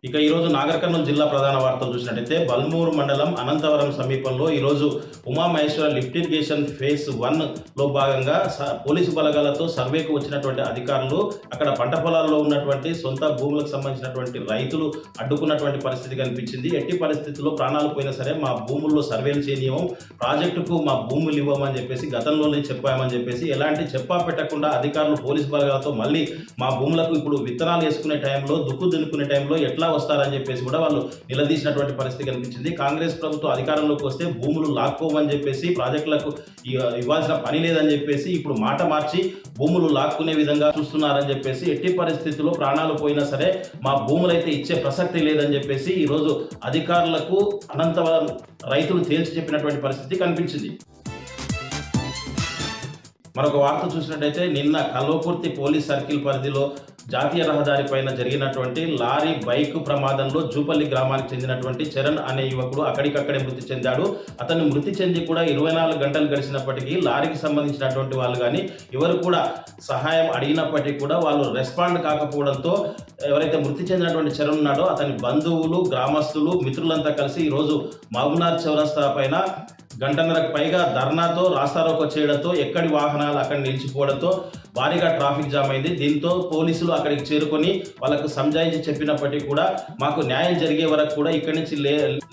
ఇక ఈరోజు నాగర్ కర్నూలు జిల్లా ప్రధాన వార్తలు చూసినట్టయితే బల్మూరు మండలం అనంతవరం సమీపంలో ఈరోజు ఉమామహేశ్వర లిఫ్ట్ ఇరిగేషన్ ఫేజ్ 1లో భాగంగా పోలీసు బలగాలతో సర్వేకు వచ్చినటువంటి అధికారులు అక్కడ పంట పొలాల్లో ఉన్నటువంటి సొంత భూములకు సంబంధించినటువంటి రైతులు అడ్డుకున్నటువంటి పరిస్థితి కనిపించింది. ఎట్టి పరిస్థితుల్లో ప్రాణాలు పోయినా సరే మా భూముల్లో సర్వేలు చేయనివ్వం, ప్రాజెక్టుకు మా భూములు ఇవ్వమని చెప్పేసి గతంలోనే చెప్పామని చెప్పేసి ఎలాంటి చెప్పా పెట్టకుండా అధికారులు పోలీసు బలగాలతో మళ్ళీ మా భూములకు ఇప్పుడు విత్తనాలు వేసుకునే టైంలో దుక్కు దున్నుకునే టైంలో ఎట్లా వస్తారని చెప్పేసి కూడా వాళ్ళు నిలదీసినటువంటి పరిస్థితి కనిపించింది. కాంగ్రెస్ ప్రభుత్వం అధికారంలోకి వస్తే భూములు లాక్కోమని చెప్పేసి ప్రాజెక్టులకు ఇవ్వాల్సిన పని లేదని చెప్పేసి ఇప్పుడు మాట మార్చి భూములు లాక్కునే విధంగా చూస్తున్నారని చెప్పేసి ఎట్టి పరిస్థితుల్లో ప్రాణాలు పోయినా సరే మా భూములైతే ఇచ్చే ప్రసక్తి లేదని చెప్పేసి ఈరోజు అధికారులకు అనంతవరం రైతులు తేల్చి చెప్పినటువంటి పరిస్థితి కనిపించింది. మరొక వార్త చూసినట్టయితే నిన్న కల్వకుర్తి పోలీస్ సర్కిల్ పరిధిలో జాతీయ రహదారి పైన జరిగినటువంటి లారీ బైక్ ప్రమాదంలో జూపల్లి గ్రామానికి చెందినటువంటి చరణ్ అనే యువకుడు అక్కడికక్కడే మృతి చెందాడు. అతను మృతి చెంది కూడా 24 గంటలు గడిచినప్పటికీ లారీకి సంబంధించినటువంటి వాళ్ళు కానీ ఎవరు కూడా సహాయం అడిగినప్పటికీ కూడా వాళ్ళు రెస్పాండ్ కాకపోవడంతో ఎవరైతే మృతి చెందినటువంటి చరణ్ ఉన్నాడో అతని బంధువులు, గ్రామస్తులు, మిత్రులంతా కలిసి ఈరోజు మహబూబ్నగర్ చౌరస్తా పైన గంటన్నరకు పైగా ధర్నాతో రాస్తారోకో చేయడంతో ఎక్కడి వాహనాలు అక్కడ నిలిచిపోవడంతో భారీగా ట్రాఫిక్ జామ్ అయింది. దీంతో పోలీసులు అక్కడికి చేరుకొని వాళ్ళకు సంజాయించి చెప్పినప్పటికీ కూడా మాకు న్యాయం జరిగే వరకు కూడా ఇక్కడి నుంచి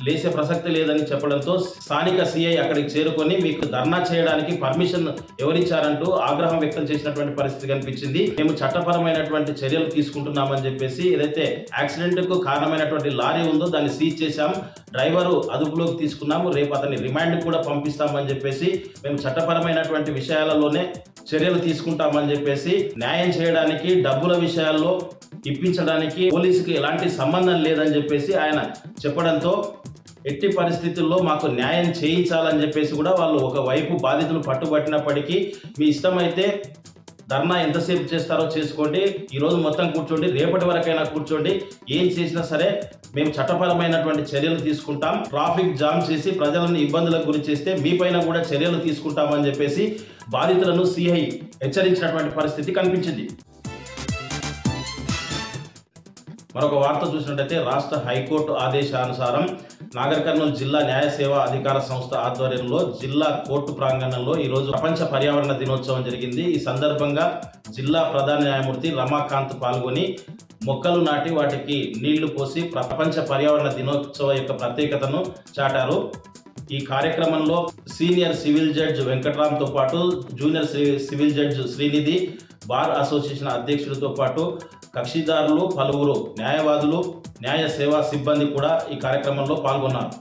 లేసే ప్రసక్తి లేదని చెప్పడంతో స్థానిక సిఐ అక్కడికి చేరుకొని మీకు ధర్నా చేయడానికి పర్మిషన్ ఎవరిచ్చారంటూ ఆగ్రహం వ్యక్తం చేసినటువంటి పరిస్థితి కనిపించింది. మేము చట్టపరమైనటువంటి చర్యలు తీసుకుంటున్నామని చెప్పేసి ఏదైతే యాక్సిడెంట్ కు కారణమైనటువంటి లారీ ఉందో దాన్ని సీజ్ చేశాం, డ్రైవరు అదుపులోకి తీసుకున్నాము, రేపు అతన్ని రిమాండ్ కూడా పంపిస్తామని చెప్పేసి మేము చట్టపరమైనటువంటి విషయాలలోనే చర్యలు తీసుకుంటామని చెప్పేసి న్యాయం చేయడానికి డబ్బుల విషయాల్లో ఇప్పించడానికి పోలీసుకి ఎలాంటి సంబంధం లేదని చెప్పేసి ఆయన చెప్పడంతో ఎట్టి పరిస్థితుల్లో మాకు న్యాయం చేయించాలని చెప్పేసి కూడా వాళ్ళు ఒకవైపు బాధితులు పట్టుబట్టినప్పటికీ మీ ఇష్టమైతే ధర్నా ఎంతసేపు చేస్తారో చేసుకోండి, ఈరోజు మొత్తం కూర్చోండి, రేపటి వరకైనా కూర్చోండి, ఏం చేసినా సరే మేము చట్టపరమైనటువంటి చర్యలు తీసుకుంటాం, ట్రాఫిక్ జామ్ చేసి ప్రజలను ఇబ్బందులకు గురి చేస్తే మీపైన కూడా చర్యలు తీసుకుంటామని చెప్పేసి బాధితులను సిఐ హెచ్చరించినటువంటి పరిస్థితి కనిపించింది. మరొక వార్త చూసినట్టయితే రాష్ట్ర హైకోర్టు ఆదేశానుసారం నాగర్ కర్నూలు జిల్లా న్యాయ సేవా అధికార సంస్థ ఆధ్వర్యంలో జిల్లా కోర్టు ప్రాంగణంలో ఈరోజు ప్రపంచ పర్యావరణ దినోత్సవం జరిగింది. ఈ సందర్భంగా జిల్లా ప్రధాన న్యాయమూర్తి రమాకాంత్ పాల్గొని మొక్కలు నాటి వాటికి నీళ్లు పోసి ప్రపంచ పర్యావరణ దినోత్సవం యొక్క ప్రత్యేకతను చాటారు. ఈ కార్యక్రమంలో సీనియర్ సివిల్ జడ్జ్ వెంకట్రామ్తో పాటు junior civil judge Srinidhi, bar association అధ్యక్షులతో పాటు కక్షిదారులు, పలువురు న్యాయవాదులు, న్యాయ సేవా సిబ్బంది కూడా ఈ కార్యక్రమంలో పాల్గొన్నారు.